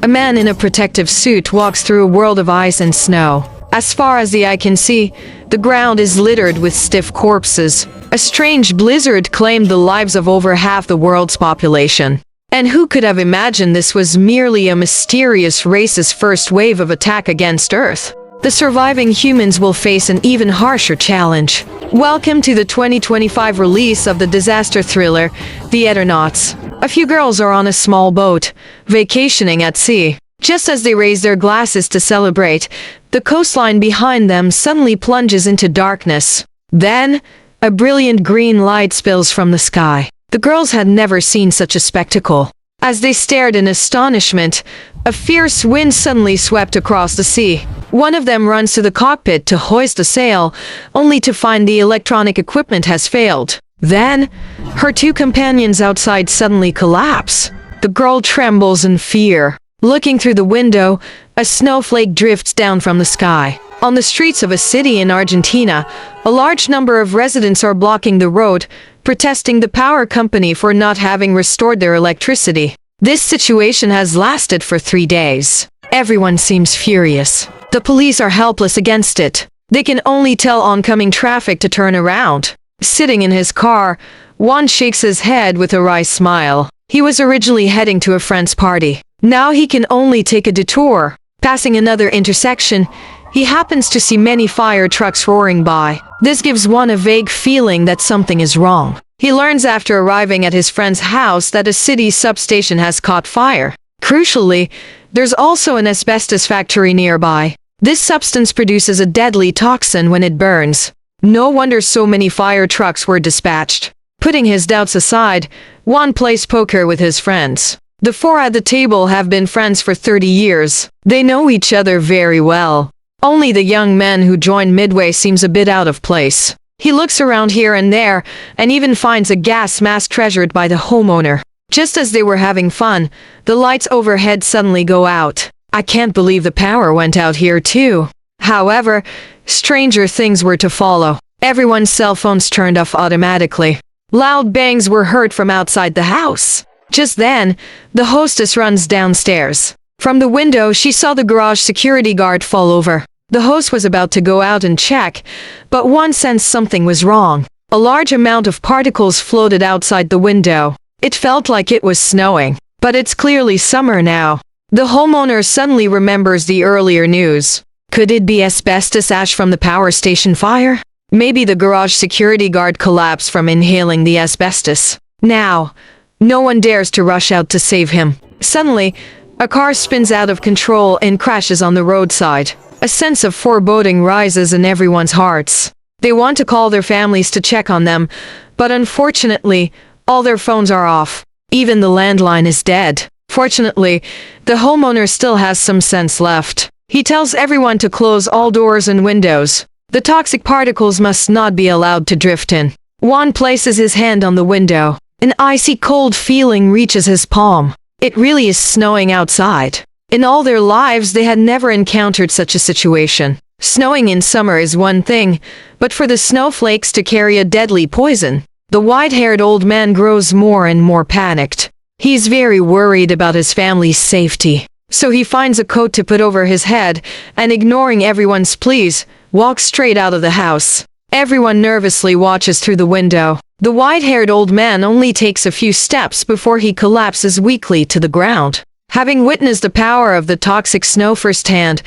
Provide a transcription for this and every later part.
A man in a protective suit walks through a world of ice and snow. As far as the eye can see, the ground is littered with stiff corpses. A strange blizzard claimed the lives of over half the world's population. And who could have imagined this was merely a mysterious race's first wave of attack against Earth? The surviving humans will face an even harsher challenge. Welcome to the 2025 release of the disaster thriller, The Eternauts. A few girls are on a small boat, vacationing at sea. Just as they raise their glasses to celebrate, the coastline behind them suddenly plunges into darkness. Then, a brilliant green light spills from the sky. The girls had never seen such a spectacle. As they stared in astonishment, a fierce wind suddenly swept across the sea. One of them runs to the cockpit to hoist a sail, only to find the electronic equipment has failed. Then, her two companions outside suddenly collapse. The girl trembles in fear. Looking through the window, a snowflake drifts down from the sky. On the streets of a city in Argentina, a large number of residents are blocking the road, protesting the power company for not having restored their electricity. This situation has lasted for 3 days. Everyone seems furious. The police are helpless against it. They can only tell oncoming traffic to turn around. Sitting in his car, Juan shakes his head with a wry smile. He was originally heading to a friend's party. Now he can only take a detour. Passing another intersection, he happens to see many fire trucks roaring by. This gives Juan a vague feeling that something is wrong. He learns after arriving at his friend's house that a city substation has caught fire. Crucially, there's also an asbestos factory nearby. This substance produces a deadly toxin when it burns. No wonder so many fire trucks were dispatched. Putting his doubts aside, Juan plays poker with his friends. The four at the table have been friends for 30 years. They know each other very well. Only the young man who joined midway seems a bit out of place. He looks around here and there, and even finds a gas mask treasured by the homeowner. Just as they were having fun, the lights overhead suddenly go out. I can't believe the power went out here too. However, stranger things were to follow. Everyone's cell phones turned off automatically. Loud bangs were heard from outside the house. Just then, the hostess runs downstairs. From the window, she saw the garage security guard fall over. The host was about to go out and check, but Juan sensed something was wrong. A large amount of particles floated outside the window. It felt like it was snowing, but it's clearly summer now. The homeowner suddenly remembers the earlier news. Could it be asbestos ash from the power station fire? Maybe the garage security guard collapsed from inhaling the asbestos. Now, no one dares to rush out to save him. Suddenly, a car spins out of control and crashes on the roadside. A sense of foreboding rises in everyone's hearts. They want to call their families to check on them, but unfortunately, all their phones are off. Even the landline is dead. Fortunately, the homeowner still has some sense left. He tells everyone to close all doors and windows. The toxic particles must not be allowed to drift in. Juan places his hand on the window. An icy cold feeling reaches his palm. It really is snowing outside. In all their lives, they had never encountered such a situation. Snowing in summer is one thing, but for the snowflakes to carry a deadly poison, the white-haired old man grows more and more panicked. He's very worried about his family's safety. So he finds a coat to put over his head, and ignoring everyone's pleas, walks straight out of the house. Everyone nervously watches through the window. The white-haired old man only takes a few steps before he collapses weakly to the ground. Having witnessed the power of the toxic snow firsthand,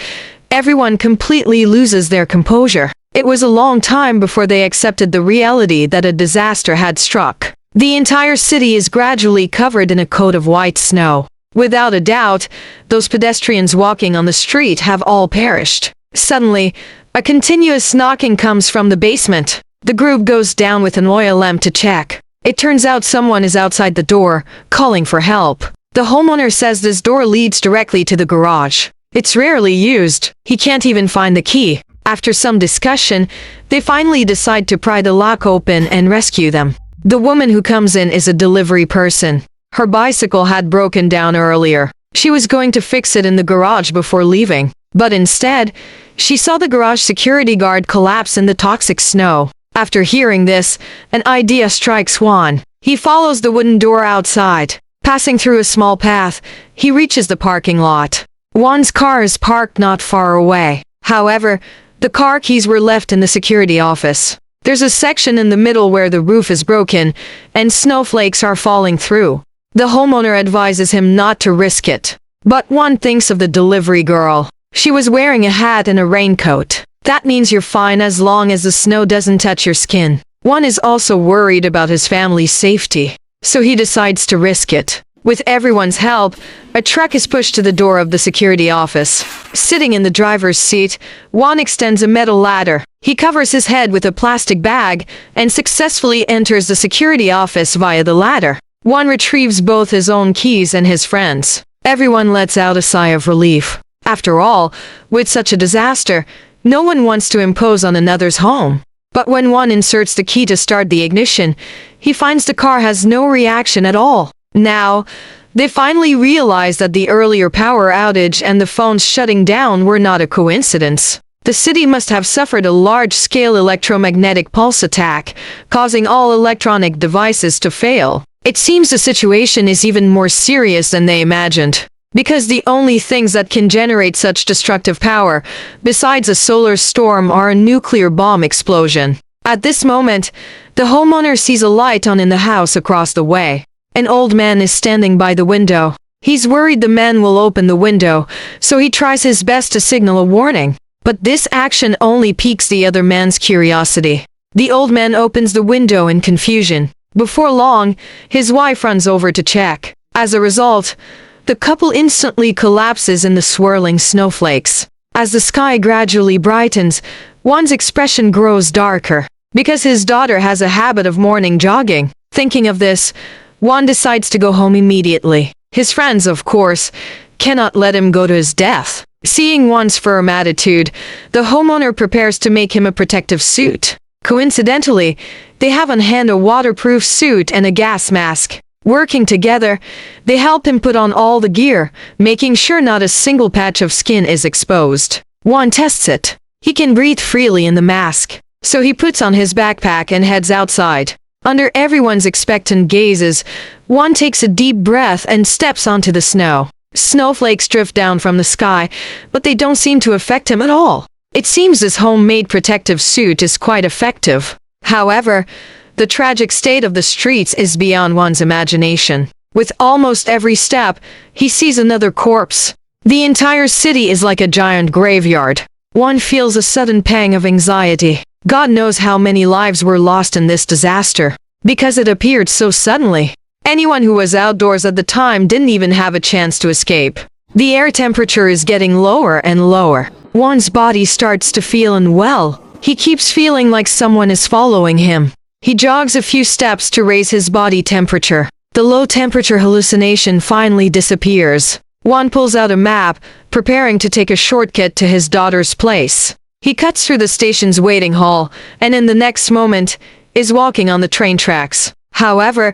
everyone completely loses their composure. It was a long time before they accepted the reality that a disaster had struck. The entire city is gradually covered in a coat of white snow. Without a doubt, those pedestrians walking on the street have all perished. Suddenly, a continuous knocking comes from the basement. The group goes down with an oil lamp to check. It turns out someone is outside the door, calling for help. The homeowner says this door leads directly to the garage. It's rarely used. He can't even find the key. After some discussion, they finally decide to pry the lock open and rescue them. The woman who comes in is a delivery person. Her bicycle had broken down earlier. She was going to fix it in the garage before leaving. But instead, she saw the garage security guard collapse in the toxic snow. After hearing this, an idea strikes Juan. He follows the wooden door outside. Passing through a small path, he reaches the parking lot. Juan's car is parked not far away. However, the car keys were left in the security office. There's a section in the middle where the roof is broken, and snowflakes are falling through. The homeowner advises him not to risk it. But Juan thinks of the delivery girl. She was wearing a hat and a raincoat. That means you're fine as long as the snow doesn't touch your skin. Juan is also worried about his family's safety, so he decides to risk it. With everyone's help, a truck is pushed to the door of the security office. Sitting in the driver's seat, Juan extends a metal ladder. He covers his head with a plastic bag and successfully enters the security office via the ladder. Juan retrieves both his own keys and his friends. Everyone lets out a sigh of relief. After all, with such a disaster, no one wants to impose on another's home. But when Juan inserts the key to start the ignition, he finds the car has no reaction at all. Now, they finally realize that the earlier power outage and the phones shutting down were not a coincidence. The city must have suffered a large-scale electromagnetic pulse attack, causing all electronic devices to fail. It seems the situation is even more serious than they imagined, because the only things that can generate such destructive power, besides a solar storm, are a nuclear bomb explosion. At this moment, the homeowner sees a light on in the house across the way. An old man is standing by the window. He's worried the man will open the window, so he tries his best to signal a warning. But this action only piques the other man's curiosity. The old man opens the window in confusion. Before long, his wife runs over to check. As a result, the couple instantly collapses in the swirling snowflakes. As the sky gradually brightens, Juan's expression grows darker, because his daughter has a habit of morning jogging. Thinking of this, Juan decides to go home immediately. His friends, of course, cannot let him go to his death. Seeing Juan's firm attitude, the homeowner prepares to make him a protective suit. Coincidentally, they have on hand a waterproof suit and a gas mask. Working together, they help him put on all the gear, making sure not a single patch of skin is exposed. Juan tests it. He can breathe freely in the mask, so he puts on his backpack and heads outside. Under everyone's expectant gazes, Juan takes a deep breath and steps onto the snow. Snowflakes drift down from the sky, but they don't seem to affect him at all. It seems this homemade protective suit is quite effective. However, the tragic state of the streets is beyond Juan's imagination. With almost every step, he sees another corpse. The entire city is like a giant graveyard. Juan feels a sudden pang of anxiety. God knows how many lives were lost in this disaster, because it appeared so suddenly. Anyone who was outdoors at the time didn't even have a chance to escape. The air temperature is getting lower and lower. Juan's body starts to feel unwell. He keeps feeling like someone is following him. He jogs a few steps to raise his body temperature. The low temperature hallucination finally disappears. Juan pulls out a map, preparing to take a shortcut to his daughter's place. He cuts through the station's waiting hall, and in the next moment, is walking on the train tracks. However,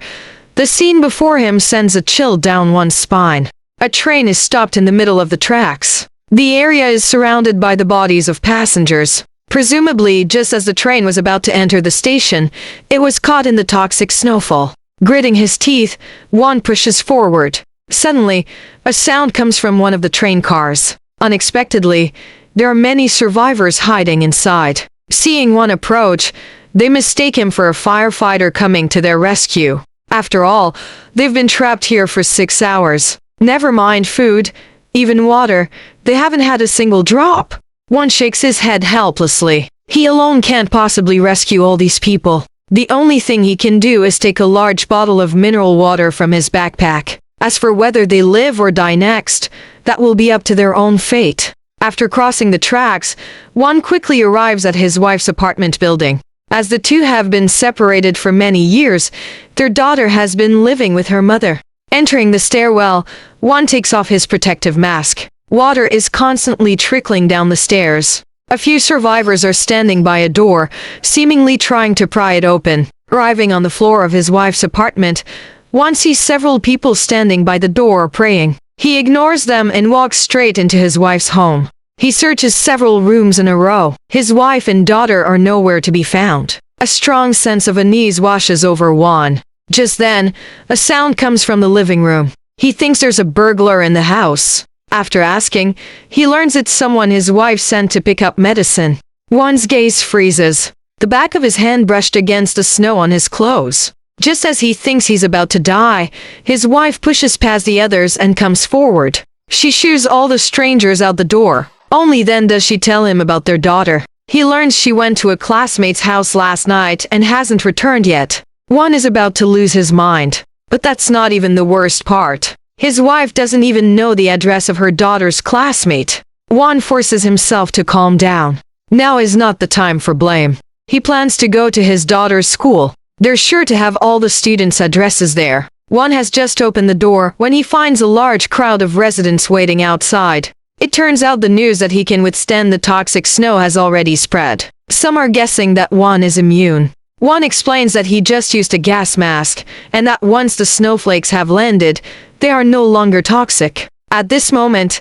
the scene before him sends a chill down Juan's spine. A train is stopped in the middle of the tracks. The area is surrounded by the bodies of passengers. Presumably, just as the train was about to enter the station, it was caught in the toxic snowfall. Gritting his teeth, Juan pushes forward. Suddenly, a sound comes from one of the train cars. Unexpectedly, there are many survivors hiding inside. Seeing Juan approach, they mistake him for a firefighter coming to their rescue. After all, they've been trapped here for 6 hours. Never mind food, even water, they haven't had a single drop. Juan shakes his head helplessly. He alone can't possibly rescue all these people. The only thing he can do is take a large bottle of mineral water from his backpack. As for whether they live or die next, that will be up to their own fate. After crossing the tracks, Juan quickly arrives at his wife's apartment building. As the two have been separated for many years, their daughter has been living with her mother. Entering the stairwell, Juan takes off his protective mask. Water is constantly trickling down the stairs. A few survivors are standing by a door, seemingly trying to pry it open. Arriving on the floor of his wife's apartment, Juan sees several people standing by the door praying. He ignores them and walks straight into his wife's home. He searches several rooms in a row. His wife and daughter are nowhere to be found. A strong sense of unease washes over Juan. Just then, a sound comes from the living room. He thinks there's a burglar in the house. After asking, he learns it's someone his wife sent to pick up medicine. Juan's gaze freezes. The back of his hand brushed against the snow on his clothes. Just as he thinks he's about to die, his wife pushes past the others and comes forward. She shoos all the strangers out the door. Only then does she tell him about their daughter. He learns she went to a classmate's house last night and hasn't returned yet. Juan is about to lose his mind. But that's not even the worst part. His wife doesn't even know the address of her daughter's classmate. Juan forces himself to calm down. Now is not the time for blame. He plans to go to his daughter's school. They're sure to have all the students' addresses there. Juan has just opened the door when he finds a large crowd of residents waiting outside. It turns out the news that he can withstand the toxic snow has already spread. Some are guessing that Juan is immune. Juan explains that he just used a gas mask, and that once the snowflakes have landed, they are no longer toxic. At this moment,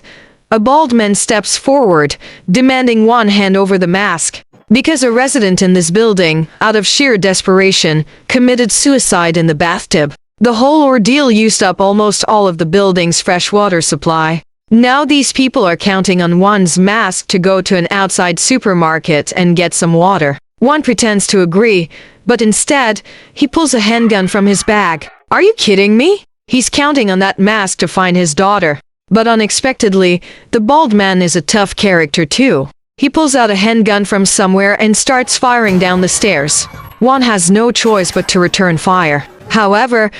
a bald man steps forward, demanding Juan hand over the mask. Because a resident in this building, out of sheer desperation, committed suicide in the bathtub. The whole ordeal used up almost all of the building's fresh water supply. Now these people are counting on Juan's mask to go to an outside supermarket and get some water. Juan pretends to agree, but instead, he pulls a handgun from his bag. Are you kidding me? He's counting on that mask to find his daughter. But unexpectedly, the bald man is a tough character too. He pulls out a handgun from somewhere and starts firing down the stairs. Juan has no choice but to return fire. However,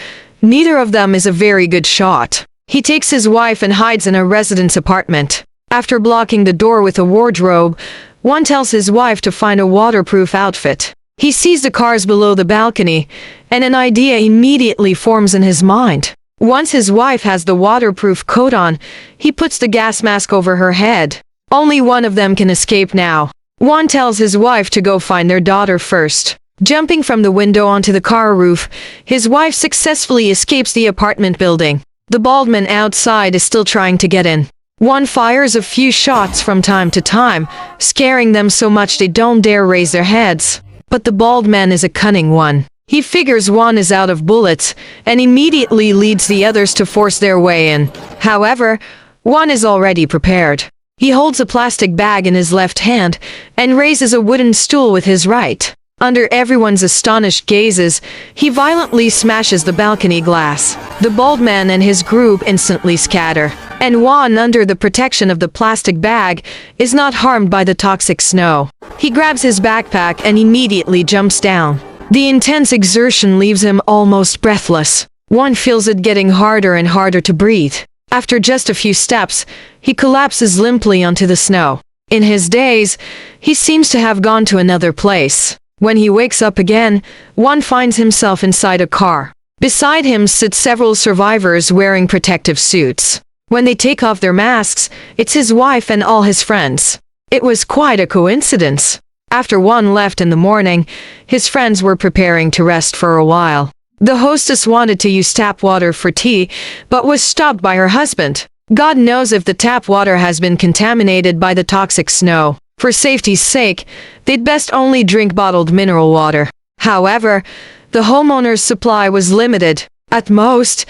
neither of them is a very good shot. He takes his wife and hides in a resident's apartment. After blocking the door with a wardrobe, Juan tells his wife to find a waterproof outfit. He sees the cars below the balcony, and an idea immediately forms in his mind. Once his wife has the waterproof coat on, he puts the gas mask over her head. Only one of them can escape now. Juan tells his wife to go find their daughter first. Jumping from the window onto the car roof, his wife successfully escapes the apartment building. The bald man outside is still trying to get in. Juan fires a few shots from time to time, scaring them so much they don't dare raise their heads. But the bald man is a cunning one. He figures Juan is out of bullets, and immediately leads the others to force their way in. However, Juan is already prepared. He holds a plastic bag in his left hand, and raises a wooden stool with his right. Under everyone's astonished gazes, he violently smashes the balcony glass. The bald man and his group instantly scatter, and Juan, under the protection of the plastic bag, is not harmed by the toxic snow. He grabs his backpack and immediately jumps down. The intense exertion leaves him almost breathless. Juan feels it getting harder and harder to breathe. After just a few steps, he collapses limply onto the snow. In his daze, he seems to have gone to another place. When he wakes up again, Juan finds himself inside a car. Beside him sit several survivors wearing protective suits. When they take off their masks, it's his wife and all his friends. It was quite a coincidence. After Juan left in the morning, his friends were preparing to rest for a while. The hostess wanted to use tap water for tea, but was stopped by her husband. God knows if the tap water has been contaminated by the toxic snow. For safety's sake, they'd best only drink bottled mineral water. However, the homeowner's supply was limited. At most,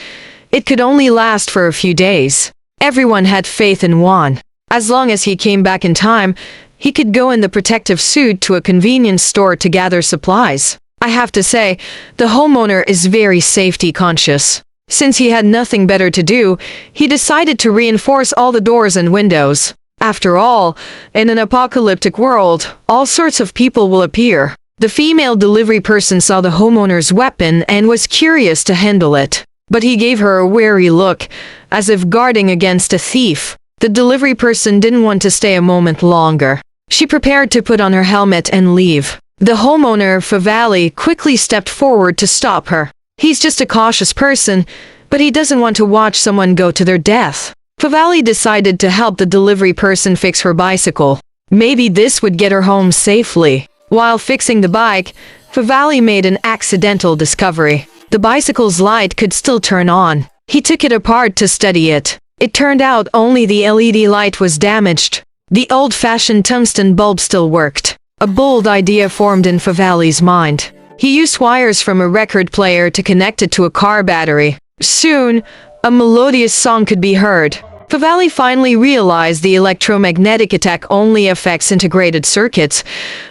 it could only last for a few days. Everyone had faith in Juan. As long as he came back in time, he could go in the protective suit to a convenience store to gather supplies. I have to say, the homeowner is very safety conscious. Since he had nothing better to do, he decided to reinforce all the doors and windows. After all, in an apocalyptic world, all sorts of people will appear. The female delivery person saw the homeowner's weapon and was curious to handle it. But he gave her a wary look, as if guarding against a thief. The delivery person didn't want to stay a moment longer. She prepared to put on her helmet and leave. The homeowner, Favali, quickly stepped forward to stop her. He's just a cautious person, but he doesn't want to watch someone go to their death. Favali decided to help the delivery person fix her bicycle. Maybe this would get her home safely. While fixing the bike, Favali made an accidental discovery. The bicycle's light could still turn on. He took it apart to study it. It turned out only the LED light was damaged. The old-fashioned tungsten bulb still worked. A bold idea formed in Favali's mind. He used wires from a record player to connect it to a car battery. Soon, a melodious song could be heard. Favali finally realized the electromagnetic attack only affects integrated circuits,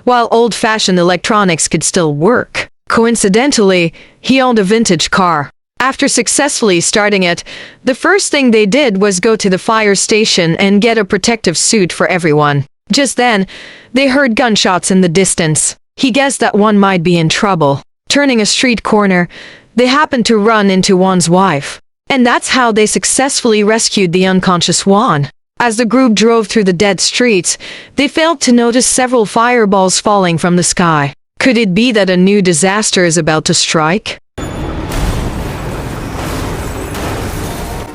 while old-fashioned electronics could still work. Coincidentally, he owned a vintage car. After successfully starting it, the first thing they did was go to the fire station and get a protective suit for everyone. Just then, they heard gunshots in the distance. He guessed that one might be in trouble. Turning a street corner, they happened to run into Juan's wife. And that's how they successfully rescued the unconscious Juan. As the group drove through the dead streets, they failed to notice several fireballs falling from the sky. Could it be that a new disaster is about to strike?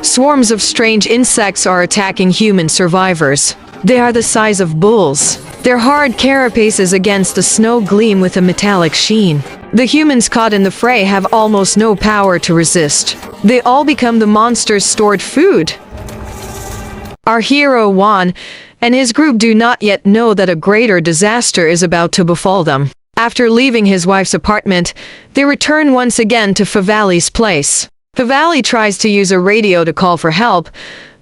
Swarms of strange insects are attacking human survivors. They are the size of bulls. Their hard carapaces against the snow gleam with a metallic sheen. The humans caught in the fray have almost no power to resist. They all become the monster's stored food. Our hero Juan and his group do not yet know that a greater disaster is about to befall them. After leaving his wife's apartment, they return once again to Favali's place. Favali tries to use a radio to call for help,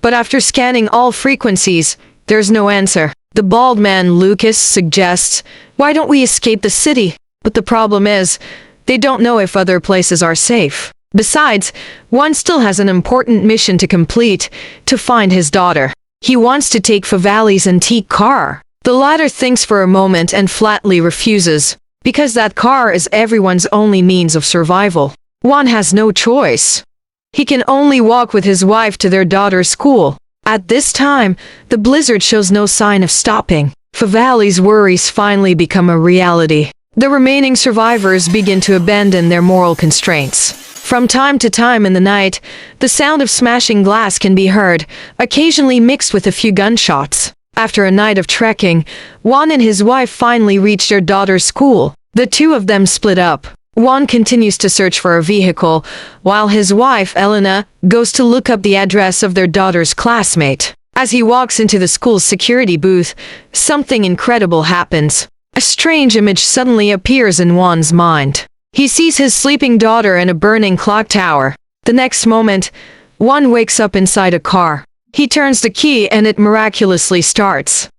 but after scanning all frequencies, there's no answer. The bald man Lucas suggests, "Why don't we escape the city?" But the problem is, they don't know if other places are safe. Besides, Juan still has an important mission to complete, to find his daughter. He wants to take Favali's antique car. The latter thinks for a moment and flatly refuses, because that car is everyone's only means of survival. Juan has no choice. He can only walk with his wife to their daughter's school. At this time, the blizzard shows no sign of stopping. Favali's worries finally become a reality. The remaining survivors begin to abandon their moral constraints. From time to time in the night, the sound of smashing glass can be heard, occasionally mixed with a few gunshots. After a night of trekking, Juan and his wife finally reach their daughter's school. The two of them split up. Juan continues to search for a vehicle, while his wife, Elena, goes to look up the address of their daughter's classmate. As he walks into the school's security booth, something incredible happens. A strange image suddenly appears in Juan's mind. He sees his sleeping daughter in a burning clock tower. The next moment, Juan wakes up inside a car. He turns the key and it miraculously starts.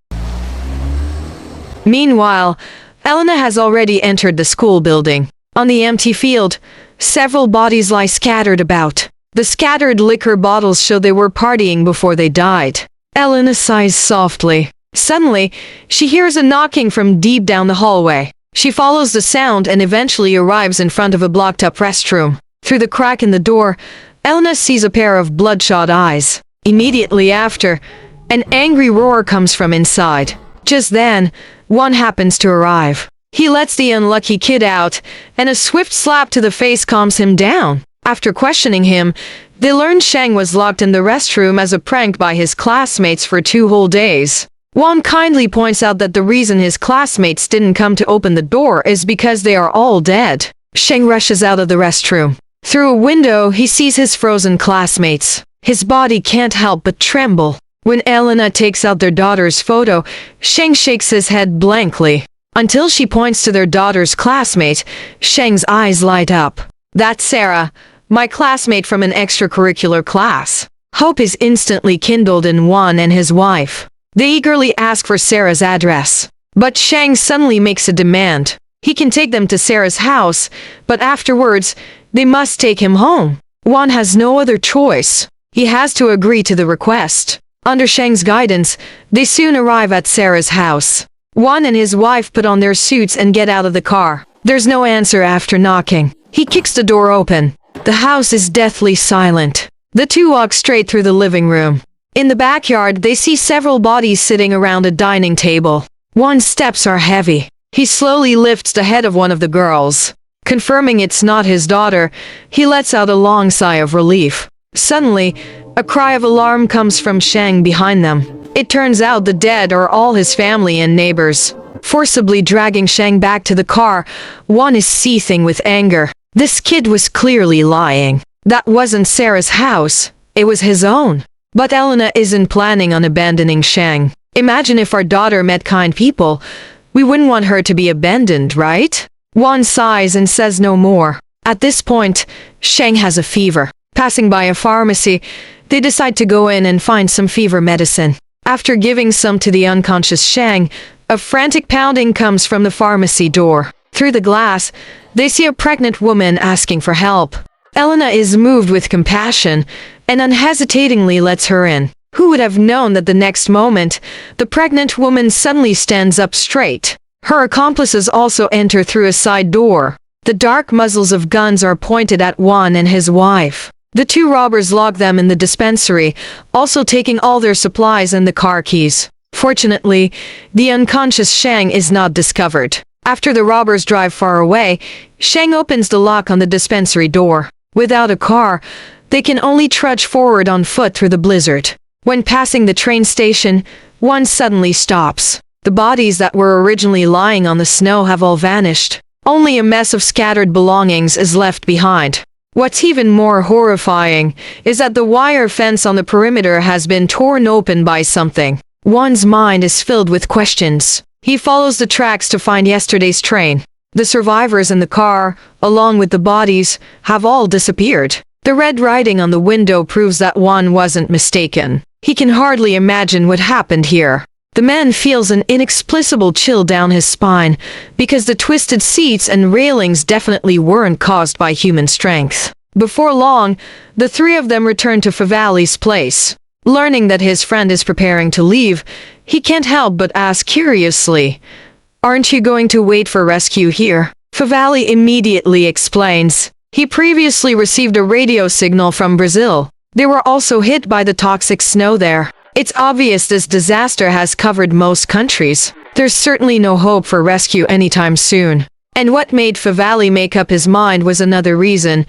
Meanwhile, Elena has already entered the school building. On the empty field, several bodies lie scattered about. The scattered liquor bottles show they were partying before they died. Elena sighs softly. Suddenly, she hears a knocking from deep down the hallway. She follows the sound and eventually arrives in front of a blocked-up restroom. Through the crack in the door, Elena sees a pair of bloodshot eyes. Immediately after, an angry roar comes from inside. Just then, one happens to arrive. He lets the unlucky kid out, and a swift slap to the face calms him down. After questioning him, they learn Sheng was locked in the restroom as a prank by his classmates for 2 whole days. Juan kindly points out that the reason his classmates didn't come to open the door is because they are all dead. Sheng rushes out of the restroom. Through a window, he sees his frozen classmates. His body can't help but tremble. When Elena takes out their daughter's photo, Sheng shakes his head blankly. Until she points to their daughter's classmate, Sheng's eyes light up. "That's Sarah, my classmate from an extracurricular class." Hope is instantly kindled in Juan and his wife. They eagerly ask for Sarah's address. But Sheng suddenly makes a demand. He can take them to Sarah's house, but afterwards, they must take him home. Juan has no other choice. He has to agree to the request. Under Sheng's guidance, they soon arrive at Sarah's house. Juan and his wife put on their suits and get out of the car. There's no answer after knocking. He kicks the door open. The house is deathly silent. The two walk straight through the living room. In the backyard, they see several bodies sitting around a dining table. Juan's steps are heavy. He slowly lifts the head of one of the girls. Confirming it's not his daughter, he lets out a long sigh of relief. Suddenly, a cry of alarm comes from Sheng behind them. It turns out the dead are all his family and neighbors. Forcibly dragging Sheng back to the car, Juan is seething with anger. This kid was clearly lying. That wasn't Sarah's house. It was his own. But Elena isn't planning on abandoning Sheng. Imagine if our daughter met kind people. We wouldn't want her to be abandoned, right? Juan sighs and says no more. At this point, Sheng has a fever. Passing by a pharmacy, they decide to go in and find some fever medicine. After giving some to the unconscious Sheng, a frantic pounding comes from the pharmacy door. Through the glass, they see a pregnant woman asking for help. Elena is moved with compassion and unhesitatingly lets her in. Who would have known that the next moment, the pregnant woman suddenly stands up straight. Her accomplices also enter through a side door. The dark muzzles of guns are pointed at Juan and his wife. The two robbers lock them in the dispensary, also taking all their supplies and the car keys. Fortunately, the unconscious Sheng is not discovered. After the robbers drive far away, Sheng opens the lock on the dispensary door. Without a car, they can only trudge forward on foot through the blizzard. When passing the train station, one suddenly stops. The bodies that were originally lying on the snow have all vanished. Only a mess of scattered belongings is left behind. What's even more horrifying is that the wire fence on the perimeter has been torn open by something. One's mind is filled with questions. He follows the tracks to find yesterday's train. The survivors in the car, along with the bodies, have all disappeared. The red writing on the window proves that Juan wasn't mistaken. He can hardly imagine what happened here. The man feels an inexplicable chill down his spine, because the twisted seats and railings definitely weren't caused by human strength. Before long, the three of them return to Favali's place. Learning that his friend is preparing to leave, he can't help but ask curiously, "Aren't you going to wait for rescue here?" Favali immediately explains. He previously received a radio signal from Brazil. They were also hit by the toxic snow there. It's obvious this disaster has covered most countries. There's certainly no hope for rescue anytime soon. And what made Favali make up his mind was another reason.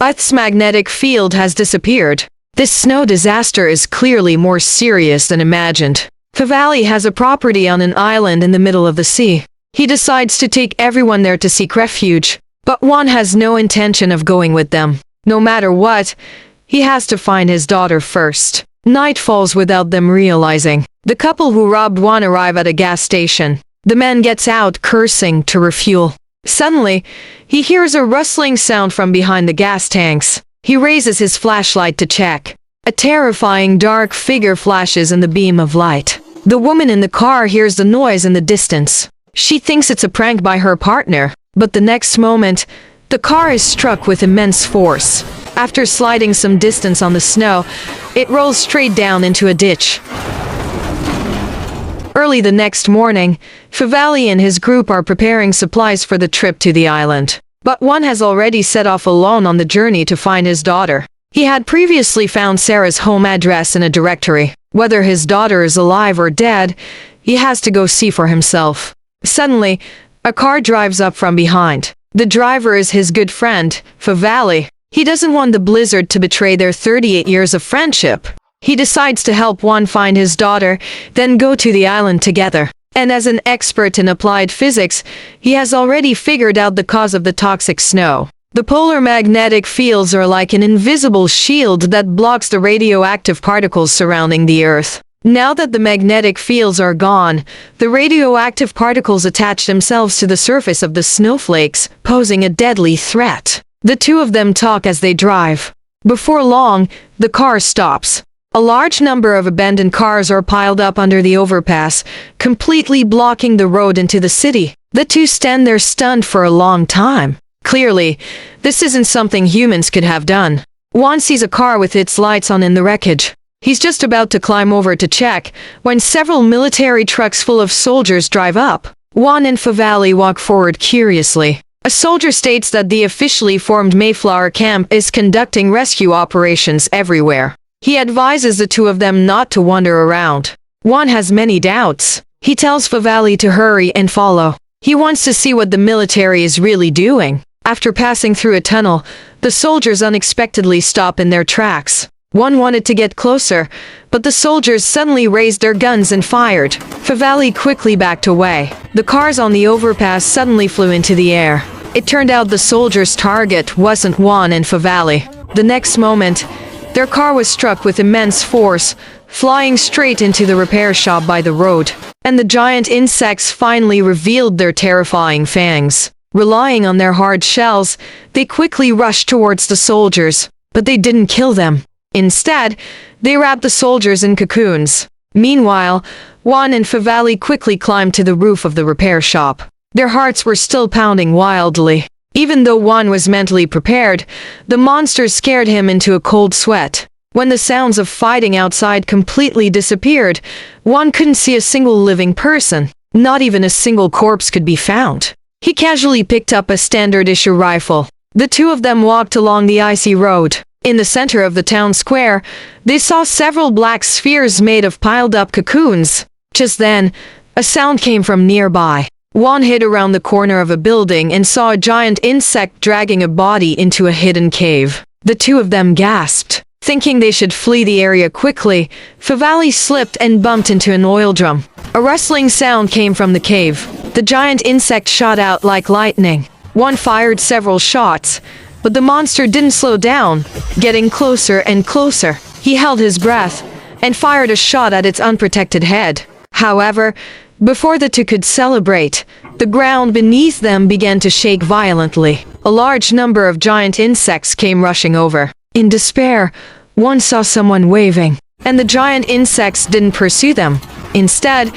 Earth's magnetic field has disappeared. This snow disaster is clearly more serious than imagined. Favali has a property on an island in the middle of the sea. He decides to take everyone there to seek refuge, but Juan has no intention of going with them. No matter what, he has to find his daughter first. Night falls without them realizing. The couple who robbed Juan arrive at a gas station. The man gets out, cursing, to refuel. Suddenly, he hears a rustling sound from behind the gas tanks. He raises his flashlight to check. A terrifying dark figure flashes in the beam of light. The woman in the car hears the noise in the distance. She thinks it's a prank by her partner, but the next moment, the car is struck with immense force. After sliding some distance on the snow, it rolls straight down into a ditch. Early the next morning, Favali and his group are preparing supplies for the trip to the island. But one has already set off alone on the journey to find his daughter. He had previously found Sarah's home address in a directory. Whether his daughter is alive or dead, he has to go see for himself. Suddenly, a car drives up from behind. The driver is his good friend, Favali. He doesn't want the blizzard to betray their 38 years of friendship. He decides to help Juan find his daughter, then go to the island together. And as an expert in applied physics, he has already figured out the cause of the toxic snow. The polar magnetic fields are like an invisible shield that blocks the radioactive particles surrounding the Earth. Now that the magnetic fields are gone, the radioactive particles attach themselves to the surface of the snowflakes, posing a deadly threat. The two of them talk as they drive. Before long, the car stops. A large number of abandoned cars are piled up under the overpass, completely blocking the road into the city. The two stand there stunned for a long time. Clearly, this isn't something humans could have done. Juan sees a car with its lights on in the wreckage. He's just about to climb over to check, when several military trucks full of soldiers drive up. Juan and Favali walk forward curiously. A soldier states that the officially formed Mayflower camp is conducting rescue operations everywhere. He advises the two of them not to wander around. Juan has many doubts. He tells Favali to hurry and follow. He wants to see what the military is really doing. After passing through a tunnel, the soldiers unexpectedly stop in their tracks. One wanted to get closer, but the soldiers suddenly raised their guns and fired. Favali quickly backed away. The cars on the overpass suddenly flew into the air. It turned out the soldiers' target wasn't Juan and Favali. The next moment, their car was struck with immense force, flying straight into the repair shop by the road. And the giant insects finally revealed their terrifying fangs. Relying on their hard shells, they quickly rushed towards the soldiers, but they didn't kill them. Instead, they wrapped the soldiers in cocoons. Meanwhile, Juan and Favali quickly climbed to the roof of the repair shop. Their hearts were still pounding wildly. Even though Juan was mentally prepared, the monsters scared him into a cold sweat. When the sounds of fighting outside completely disappeared, Juan couldn't see a single living person. Not even a single corpse could be found. He casually picked up a standard-issue rifle. The two of them walked along the icy road. In the center of the town square, they saw several black spheres made of piled-up cocoons. Just then, a sound came from nearby. Juan hid around the corner of a building and saw a giant insect dragging a body into a hidden cave. The two of them gasped. Thinking they should flee the area quickly, Favali slipped and bumped into an oil drum. A rustling sound came from the cave. The giant insect shot out like lightning. Juan fired several shots, but the monster didn't slow down, getting closer and closer. He held his breath and fired a shot at its unprotected head. However, before the two could celebrate, the ground beneath them began to shake violently. A large number of giant insects came rushing over. In despair, Juan saw someone waving, and the giant insects didn't pursue them. Instead,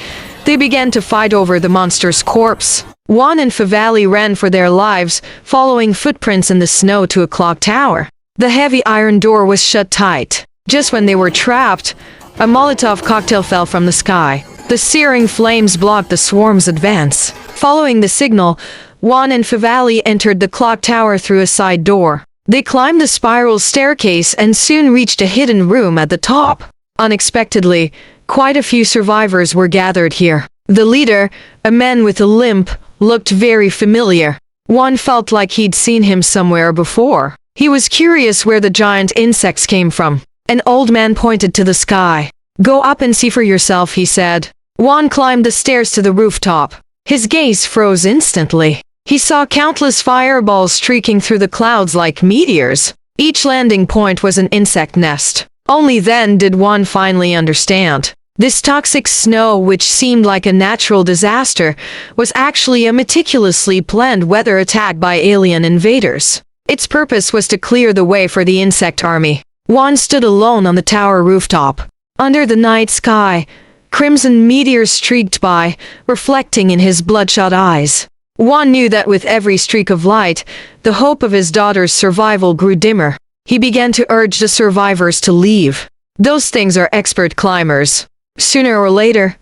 they began to fight over the monster's corpse. Juan and Favali ran for their lives, following footprints in the snow to a clock tower. The heavy iron door was shut tight. Just when they were trapped, a Molotov cocktail fell from the sky. The searing flames blocked the swarm's advance. Following the signal, Juan and Favali entered the clock tower through a side door. They climbed the spiral staircase and soon reached a hidden room at the top. Unexpectedly, quite a few survivors were gathered here. The leader, a man with a limp, looked very familiar. Juan felt like he'd seen him somewhere before. He was curious where the giant insects came from. An old man pointed to the sky. "Go up and see for yourself," he said. Juan climbed the stairs to the rooftop. His gaze froze instantly. He saw countless fireballs streaking through the clouds like meteors. Each landing point was an insect nest. Only then did Juan finally understand. This toxic snow, which seemed like a natural disaster, was actually a meticulously planned weather attack by alien invaders. Its purpose was to clear the way for the insect army. Juan stood alone on the tower rooftop. Under the night sky, crimson meteors streaked by, reflecting in his bloodshot eyes. Juan knew that with every streak of light, the hope of his daughter's survival grew dimmer. He began to urge the survivors to leave. Those things are expert climbers. Sooner or later,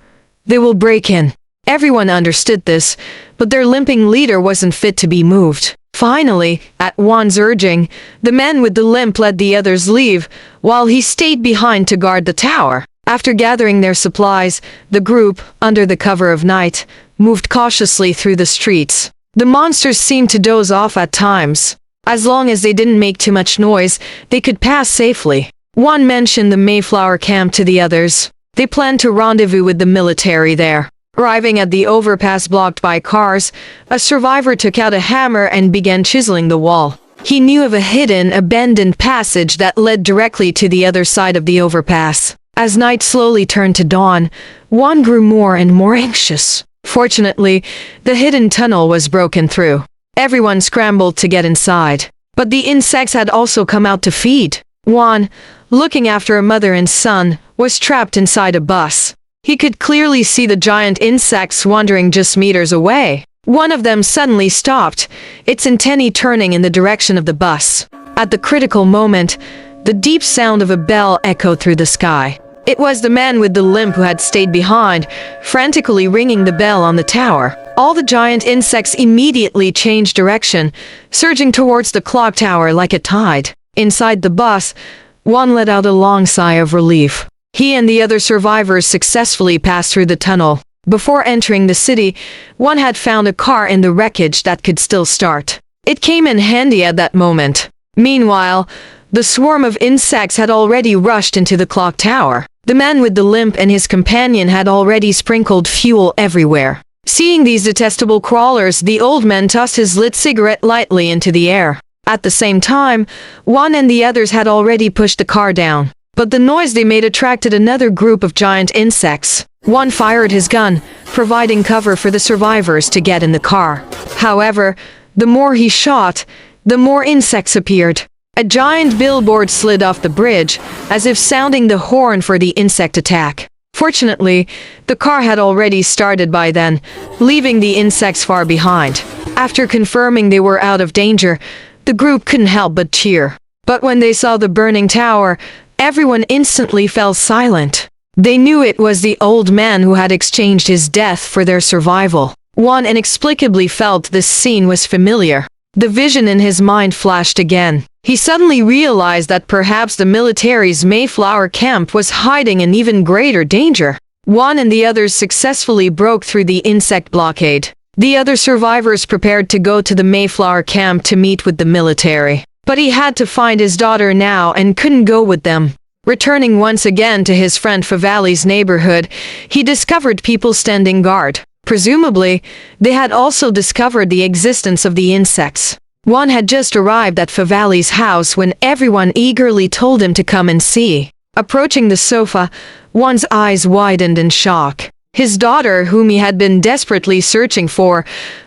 they will break in. Everyone understood this, but their limping leader wasn't fit to be moved. Finally, at Juan's urging, the man with the limp let the others leave, while he stayed behind to guard the tower. After gathering their supplies, the group, under the cover of night, moved cautiously through the streets. The monsters seemed to doze off at times. As long as they didn't make too much noise, they could pass safely. Juan mentioned the Mayflower camp to the others. They planned to rendezvous with the military there. Arriving at the overpass blocked by cars, a survivor took out a hammer and began chiseling the wall. He knew of a hidden, abandoned passage that led directly to the other side of the overpass. As night slowly turned to dawn, Juan grew more and more anxious. Fortunately, the hidden tunnel was broken through. Everyone scrambled to get inside. But the insects had also come out to feed. Juan, looking after a mother and son, was trapped inside a bus. He could clearly see the giant insects wandering just meters away. One of them suddenly stopped, its antennae turning in the direction of the bus. At the critical moment, the deep sound of a bell echoed through the sky. It was the man with the limp who had stayed behind, frantically ringing the bell on the tower. All the giant insects immediately changed direction, surging towards the clock tower like a tide. Inside the bus, Juan let out a long sigh of relief. He and the other survivors successfully passed through the tunnel. Before entering the city, Juan had found a car in the wreckage that could still start. It came in handy at that moment. Meanwhile, the swarm of insects had already rushed into the clock tower. The man with the limp and his companion had already sprinkled fuel everywhere. Seeing these detestable crawlers, the old man tossed his lit cigarette lightly into the air. At the same time, Juan and the others had already pushed the car down. But the noise they made attracted another group of giant insects. Juan fired his gun, providing cover for the survivors to get in the car. However, The more he shot, the more insects appeared. A giant billboard slid off the bridge, as if sounding the horn for the insect attack. Fortunately, the car had already started by then, leaving the insects far behind. After confirming they were out of danger, the group couldn't help but cheer. But when they saw the burning tower, everyone instantly fell silent. They knew it was the old man who had exchanged his death for their survival. Juan inexplicably felt this scene was familiar. The vision in his mind flashed again. He suddenly realized that perhaps the military's Mayflower camp was hiding in even greater danger. Juan and the others successfully broke through the insect blockade. The other survivors prepared to go to the Mayflower camp to meet with the military. But he had to find his daughter now and couldn't go with them. Returning once again to his friend Favali's neighborhood, he discovered people standing guard. Presumably, they had also discovered the existence of the insects. Juan had just arrived at Favali's house when everyone eagerly told him to come and see. Approaching the sofa, Juan's eyes widened in shock. His daughter, whom he had been desperately searching for,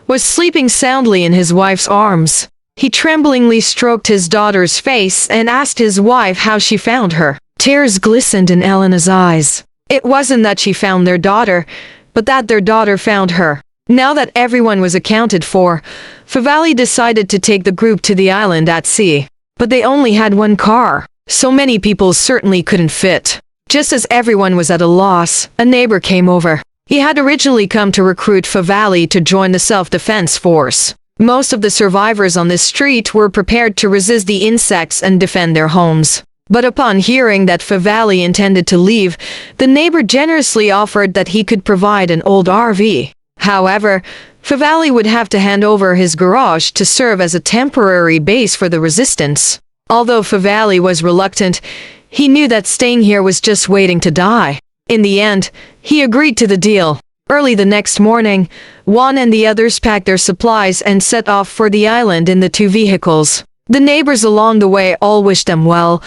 was sleeping soundly in his wife's arms. He tremblingly stroked his daughter's face and asked his wife how she found her. Tears glistened in Elena's eyes. It wasn't that she found their daughter, but that their daughter found her. Now that everyone was accounted for, Favali decided to take the group to the island at sea. But they only had one car. So many people certainly couldn't fit. Just as everyone was at a loss, a neighbor came over. He had originally come to recruit Favali to join the self-defense force. Most of the survivors on this street were prepared to resist the insects and defend their homes. But upon hearing that Favali intended to leave, the neighbor generously offered that he could provide an old RV. However, Favali would have to hand over his garage to serve as a temporary base for the resistance. Although Favali was reluctant, he knew that staying here was just waiting to die. In the end, he agreed to the deal. Early the next morning, Juan and the others packed their supplies and set off for the island in the two vehicles. The neighbors along the way all wished them well,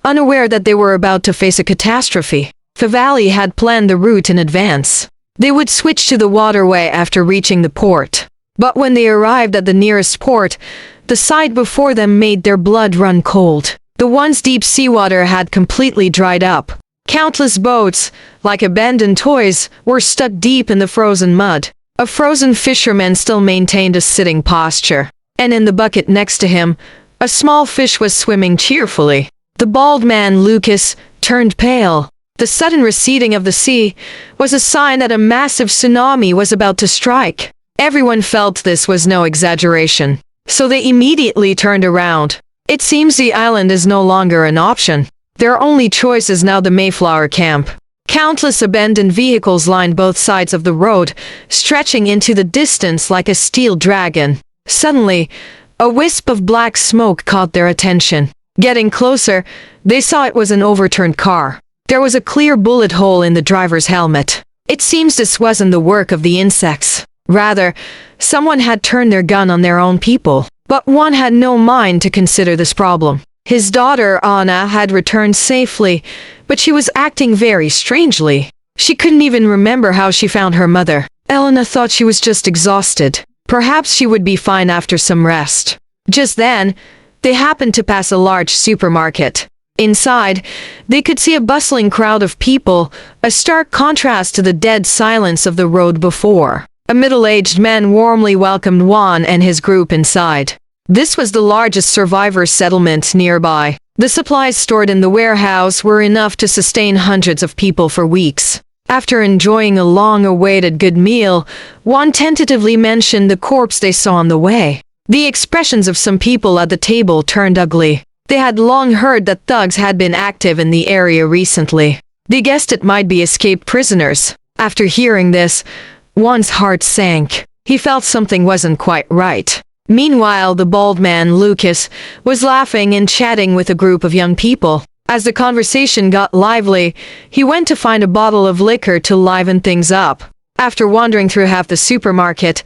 unaware that they were about to face a catastrophe. Favali had planned the route in advance. They would switch to the waterway after reaching the port. But when they arrived at the nearest port, the sight before them made their blood run cold. The once deep seawater had completely dried up. Countless boats, like abandoned toys, were stuck deep in the frozen mud. A frozen fisherman still maintained a sitting posture. And in the bucket next to him, a small fish was swimming cheerfully. The bald man, Lucas, turned pale. The sudden receding of the sea was a sign that a massive tsunami was about to strike. Everyone felt this was no exaggeration. So they immediately turned around. It seems the island is no longer an option. Their only choice is now the Mayflower camp. Countless abandoned vehicles lined both sides of the road, stretching into the distance like a steel dragon. Suddenly, a wisp of black smoke caught their attention. Getting closer, they saw it was an overturned car. There was a clear bullet hole in the driver's helmet. It seems this wasn't the work of the insects. Rather, someone had turned their gun on their own people. But Juan had no mind to consider this problem. His daughter, Anna, had returned safely, but she was acting very strangely. She couldn't even remember how she found her mother. Elena thought she was just exhausted. Perhaps she would be fine after some rest. Just then, they happened to pass a large supermarket. Inside, they could see a bustling crowd of people, a stark contrast to the dead silence of the road before. A middle-aged man warmly welcomed Juan and his group inside. This was the largest survivor settlement nearby. The supplies stored in the warehouse were enough to sustain hundreds of people for weeks. After enjoying a long-awaited good meal, Juan tentatively mentioned the corpse they saw on the way. The expressions of some people at the table turned ugly. They had long heard that thugs had been active in the area recently. They guessed it might be escaped prisoners. After hearing this, Juan's heart sank. He felt something wasn't quite right. Meanwhile, the bald man, Lucas, was laughing and chatting with a group of young people. As the conversation got lively, he went to find a bottle of liquor to liven things up. After wandering through half the supermarket,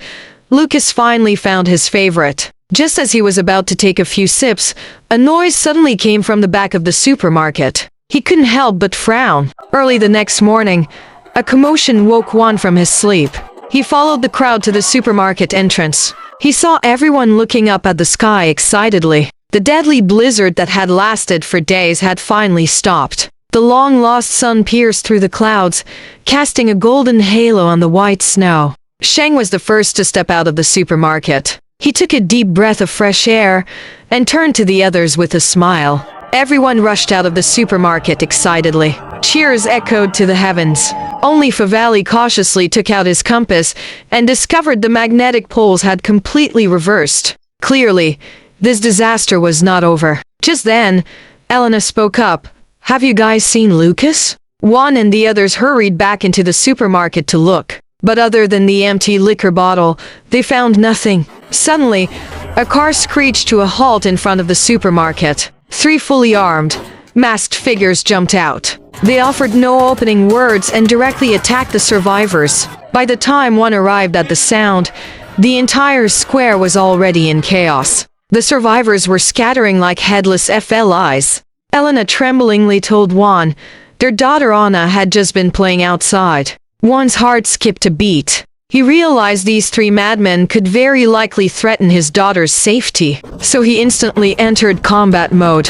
Lucas finally found his favorite. Just as he was about to take a few sips, a noise suddenly came from the back of the supermarket. He couldn't help but frown. Early the next morning, a commotion woke Juan from his sleep. He followed the crowd to the supermarket entrance. He saw everyone looking up at the sky excitedly. The deadly blizzard that had lasted for days had finally stopped. The long-lost sun pierced through the clouds, casting a golden halo on the white snow. Sheng was the first to step out of the supermarket. He took a deep breath of fresh air and turned to the others with a smile. Everyone rushed out of the supermarket excitedly. Cheers echoed to the heavens. Only Favali cautiously took out his compass and discovered the magnetic poles had completely reversed. Clearly, this disaster was not over. Just then, Elena spoke up. "Have you guys seen Lucas?" Juan and the others hurried back into the supermarket to look. But other than the empty liquor bottle, they found nothing. Suddenly, a car screeched to a halt in front of the supermarket. 3 fully armed, masked figures jumped out. They offered no opening words and directly attacked the survivors. By the time one arrived at the sound, the entire square was already in chaos. The survivors were scattering like headless FLIs. Elena tremblingly told Juan their daughter Anna had just been playing outside. Juan's heart skipped a beat. He realized these 3 madmen could very likely threaten his daughter's safety, so he instantly entered combat mode.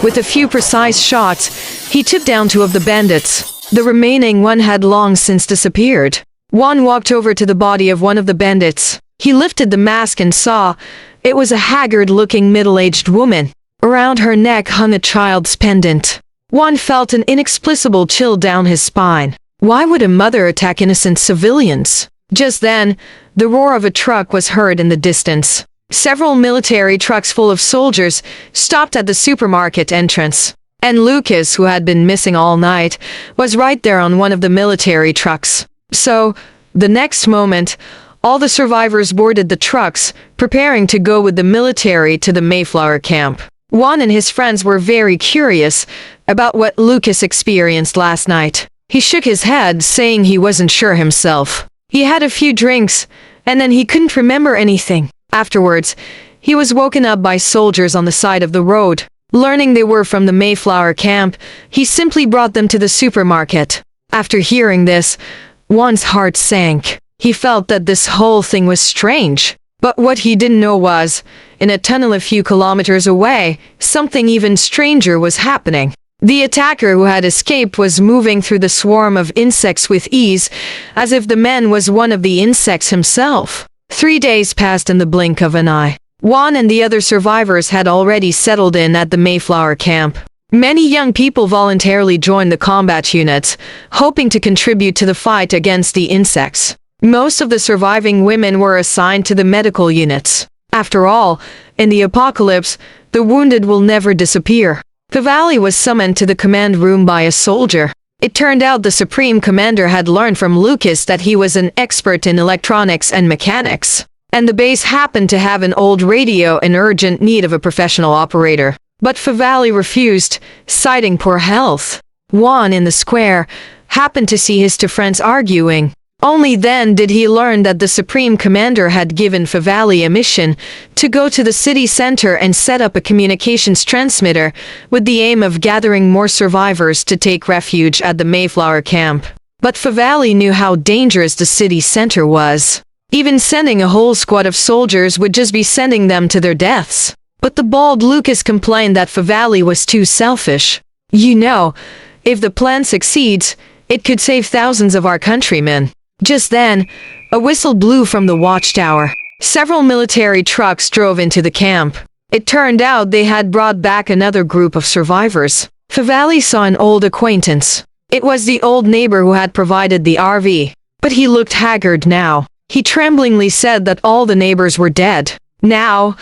With a few precise shots, he took down 2 of the bandits. The remaining one had long since disappeared. Juan walked over to the body of one of the bandits. He lifted the mask and saw it was a haggard-looking middle-aged woman. Around her neck hung a child's pendant. Juan felt an inexplicable chill down his spine. Why would a mother attack innocent civilians? Just then, the roar of a truck was heard in the distance. Several military trucks full of soldiers stopped at the supermarket entrance. And Lucas, who had been missing all night, was right there on one of the military trucks. So, the next moment, all the survivors boarded the trucks, preparing to go with the military to the Mayflower camp. Juan and his friends were very curious about what Lucas experienced last night. He shook his head, saying he wasn't sure himself. He had a few drinks, and then he couldn't remember anything. Afterwards, he was woken up by soldiers on the side of the road. Learning they were from the Mayflower camp, he simply brought them to the supermarket. After hearing this, Juan's heart sank. He felt that this whole thing was strange. But what he didn't know was, in a tunnel a few kilometers away, something even stranger was happening. The attacker who had escaped was moving through the swarm of insects with ease, as if the man was one of the insects himself. 3 days passed in the blink of an eye. Juan and the other survivors had already settled in at the Mayflower camp. Many young people voluntarily joined the combat units, hoping to contribute to the fight against the insects. Most of the surviving women were assigned to the medical units. After all, in the apocalypse, the wounded will never disappear. Favali was summoned to the command room by a soldier. It turned out the Supreme Commander had learned from Lucas that he was an expert in electronics and mechanics, and the base happened to have an old radio in urgent need of a professional operator. But Favali refused, citing poor health. Juan, in the square, happened to see his 2 friends arguing. Only then did he learn that the Supreme Commander had given Favali a mission to go to the city center and set up a communications transmitter with the aim of gathering more survivors to take refuge at the Mayflower camp. But Favali knew how dangerous the city center was. Even sending a whole squad of soldiers would just be sending them to their deaths. But the bald Lucas complained that Favali was too selfish. You know, if the plan succeeds, it could save thousands of our countrymen. Just then, a whistle blew from the watchtower. Several military trucks drove into the camp. It turned out they had brought back another group of survivors. Favali saw an old acquaintance. It was the old neighbor who had provided the RV. But he looked haggard now. He tremblingly said that all the neighbors were dead. Now,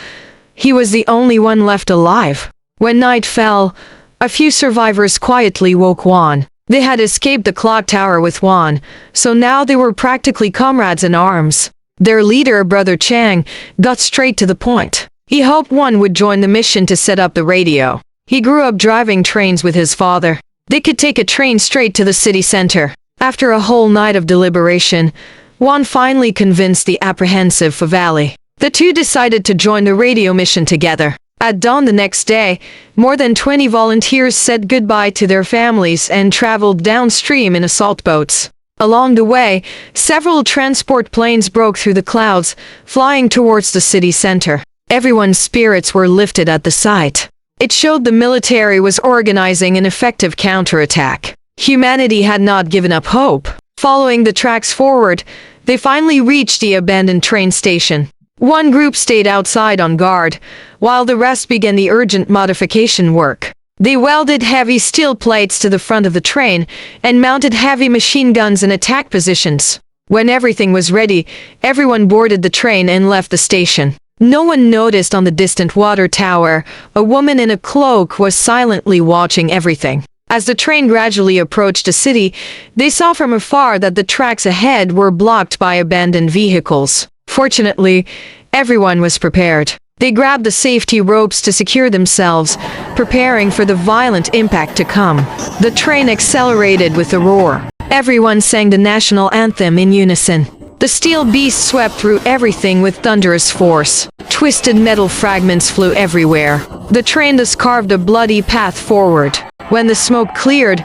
he was the only one left alive. When night fell, a few survivors quietly woke Juan. They had escaped the clock tower with Juan, so now they were practically comrades in arms. Their leader, Brother Chang, got straight to the point. He hoped Juan would join the mission to set up the radio. He grew up driving trains with his father. They could take a train straight to the city center. After a whole night of deliberation, Juan finally convinced the apprehensive Favali. The 2 decided to join the radio mission together. At dawn the next day, more than 20 volunteers said goodbye to their families and traveled downstream in assault boats. Along the way, several transport planes broke through the clouds, flying towards the city center. Everyone's spirits were lifted at the sight. It showed the military was organizing an effective counterattack. Humanity had not given up hope. Following the tracks forward, they finally reached the abandoned train station. One group stayed outside on guard, while the rest began the urgent modification work. They welded heavy steel plates to the front of the train and mounted heavy machine guns in attack positions. When everything was ready, everyone boarded the train and left the station. No one noticed on the distant water tower. A woman in a cloak was silently watching everything. As the train gradually approached the city, they saw from afar that the tracks ahead were blocked by abandoned vehicles. Fortunately, everyone was prepared. They grabbed the safety ropes to secure themselves, preparing for the violent impact to come. The train accelerated with a roar. Everyone sang the national anthem in unison. The steel beast swept through everything with thunderous force. Twisted metal fragments flew everywhere. The train thus carved a bloody path forward. When the smoke cleared,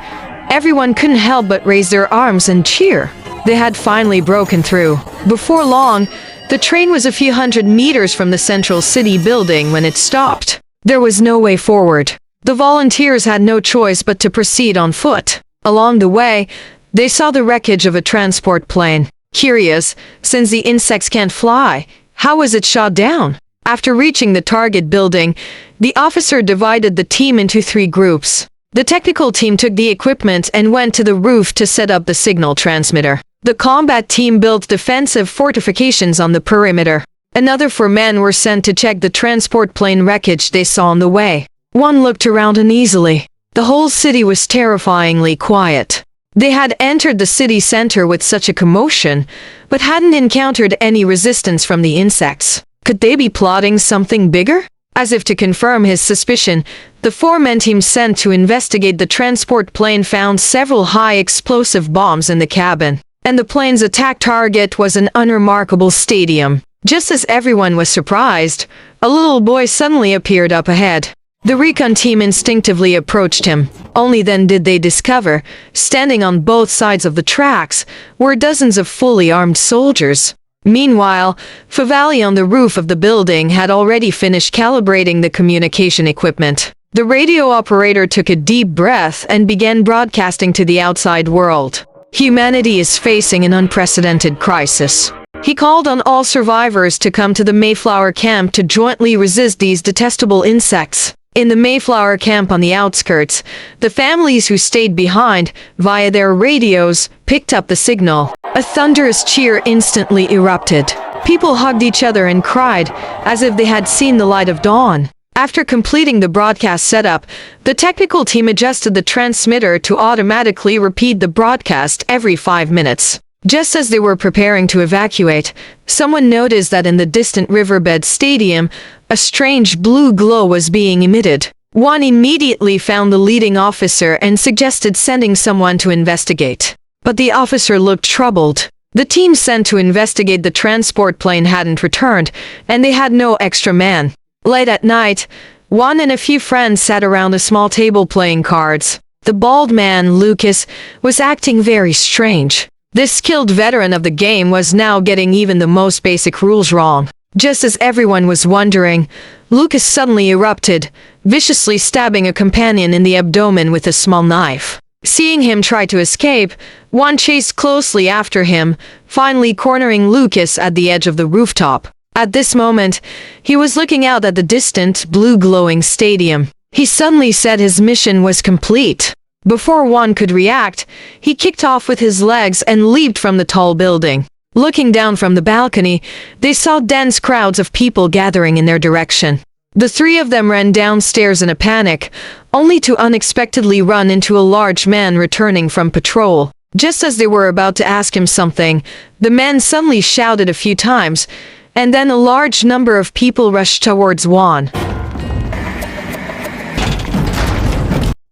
everyone couldn't help but raise their arms and cheer. They had finally broken through. Before long, the train was a few hundred meters from the central city building when it stopped. There was no way forward. The volunteers had no choice but to proceed on foot. Along the way, they saw the wreckage of a transport plane. Curious, since the insects can't fly, how was it shot down? After reaching the target building, the officer divided the team into 3 groups. The technical team took the equipment and went to the roof to set up the signal transmitter. The combat team built defensive fortifications on the perimeter. Another 4 men were sent to check the transport plane wreckage they saw on the way. One looked around uneasily. The whole city was terrifyingly quiet. They had entered the city center with such a commotion, but hadn't encountered any resistance from the insects. Could they be plotting something bigger? As if to confirm his suspicion, the 4-man team sent to investigate the transport plane found several high explosive bombs in the cabin. And the plane's attack target was an unremarkable stadium. Just as everyone was surprised, a little boy suddenly appeared up ahead. The recon team instinctively approached him. Only then did they discover, standing on both sides of the tracks, were dozens of fully armed soldiers. Meanwhile, Favali on the roof of the building had already finished calibrating the communication equipment. The radio operator took a deep breath and began broadcasting to the outside world. Humanity is facing an unprecedented crisis. He called on all survivors to come to the Mayflower camp to jointly resist these detestable insects. In the Mayflower camp on the outskirts, the families who stayed behind, via their radios, picked up the signal. A thunderous cheer instantly erupted. People hugged each other and cried, as if they had seen the light of dawn. After completing the broadcast setup, the technical team adjusted the transmitter to automatically repeat the broadcast every 5 minutes. Just as they were preparing to evacuate, someone noticed that in the distant riverbed stadium, a strange blue glow was being emitted. One immediately found the leading officer and suggested sending someone to investigate. But the officer looked troubled. The team sent to investigate the transport plane hadn't returned, and they had no extra man. Late at night, Juan and a few friends sat around a small table playing cards. The bald man, Lucas, was acting very strange. This skilled veteran of the game was now getting even the most basic rules wrong. Just as everyone was wondering, Lucas suddenly erupted, viciously stabbing a companion in the abdomen with a small knife. Seeing him try to escape, Juan chased closely after him, finally cornering Lucas at the edge of the rooftop. At this moment, he was looking out at the distant, blue-glowing stadium. He suddenly said his mission was complete. Before Juan could react, he kicked off with his legs and leaped from the tall building. Looking down from the balcony, they saw dense crowds of people gathering in their direction. The 3 of them ran downstairs in a panic, only to unexpectedly run into a large man returning from patrol. Just as they were about to ask him something, the man suddenly shouted a few times, and then a large number of people rushed towards Juan.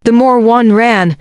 The more Juan ran,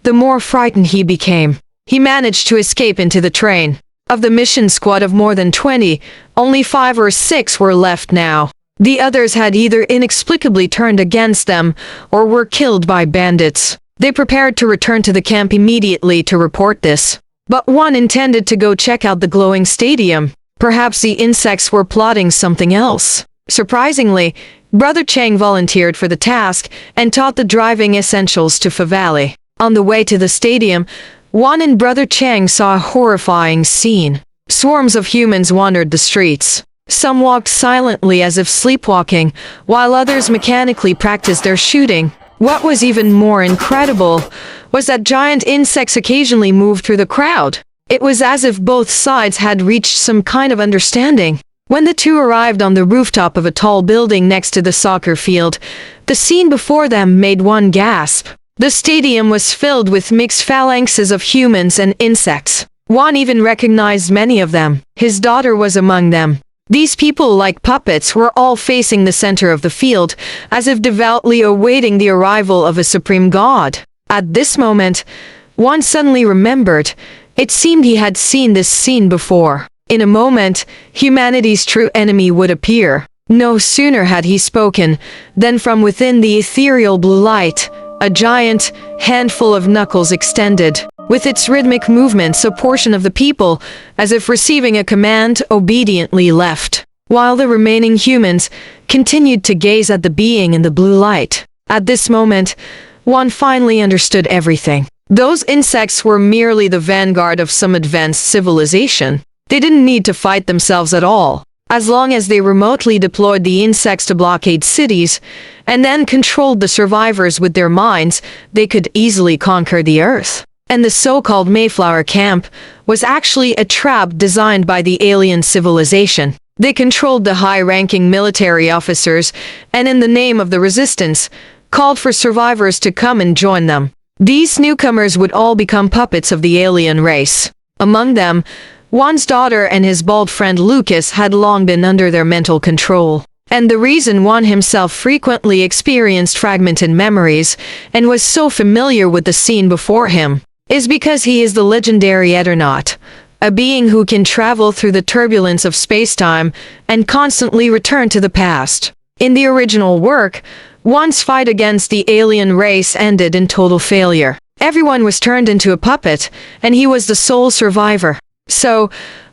the more frightened he became. He managed to escape into the train. Of the mission squad of more than 20, only 5 or 6 were left now. The others had either inexplicably turned against them or were killed by bandits. They prepared to return to the camp immediately to report this. But Juan intended to go check out the glowing stadium. Perhaps the insects were plotting something else. Surprisingly, Brother Chang volunteered for the task and taught the driving essentials to Favale. On the way to the stadium, Juan and Brother Chang saw a horrifying scene. Swarms of humans wandered the streets. Some walked silently as if sleepwalking, while others mechanically practiced their shooting. What was even more incredible was that giant insects occasionally moved through the crowd. It was as if both sides had reached some kind of understanding. When the two arrived on the rooftop of a tall building next to the soccer field, the scene before them made one gasp. The stadium was filled with mixed phalanxes of humans and insects. Juan even recognized many of them. His daughter was among them. These people, like puppets, were all facing the center of the field, as if devoutly awaiting the arrival of a supreme god. At this moment, Juan suddenly remembered. It seemed he had seen this scene before. In a moment, humanity's true enemy would appear. No sooner had he spoken, than from within the ethereal blue light, a giant handful of knuckles extended. With its rhythmic movements, a portion of the people, as if receiving a command, obediently left, while the remaining humans continued to gaze at the being in the blue light. At this moment, Juan finally understood everything. Those insects were merely the vanguard of some advanced civilization. They didn't need to fight themselves at all. As long as they remotely deployed the insects to blockade cities, and then controlled the survivors with their minds, they could easily conquer the Earth. And the so-called Mayflower Camp was actually a trap designed by the alien civilization. They controlled the high-ranking military officers, and in the name of the resistance, called for survivors to come and join them. These newcomers would all become puppets of the alien race. Among them, Juan's daughter and his bald friend Lucas had long been under their mental control. And the reason Juan himself frequently experienced fragmented memories and was so familiar with the scene before him is because he is the legendary Eternaut, a being who can travel through the turbulence of space-time and constantly return to the past. In the original work, Juan's fight against the alien race ended in total failure. Everyone was turned into a puppet, and he was the sole survivor. So,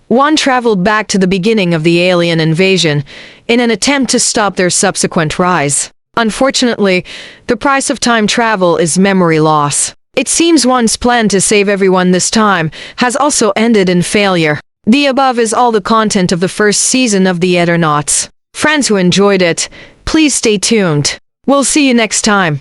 Juan traveled back to the beginning of the alien invasion in an attempt to stop their subsequent rise. Unfortunately, the price of time travel is memory loss. It seems Juan's plan to save everyone this time has also ended in failure. The above is all the content of the first season of the Eternauts. Friends who enjoyed it, please stay tuned. We'll see you next time.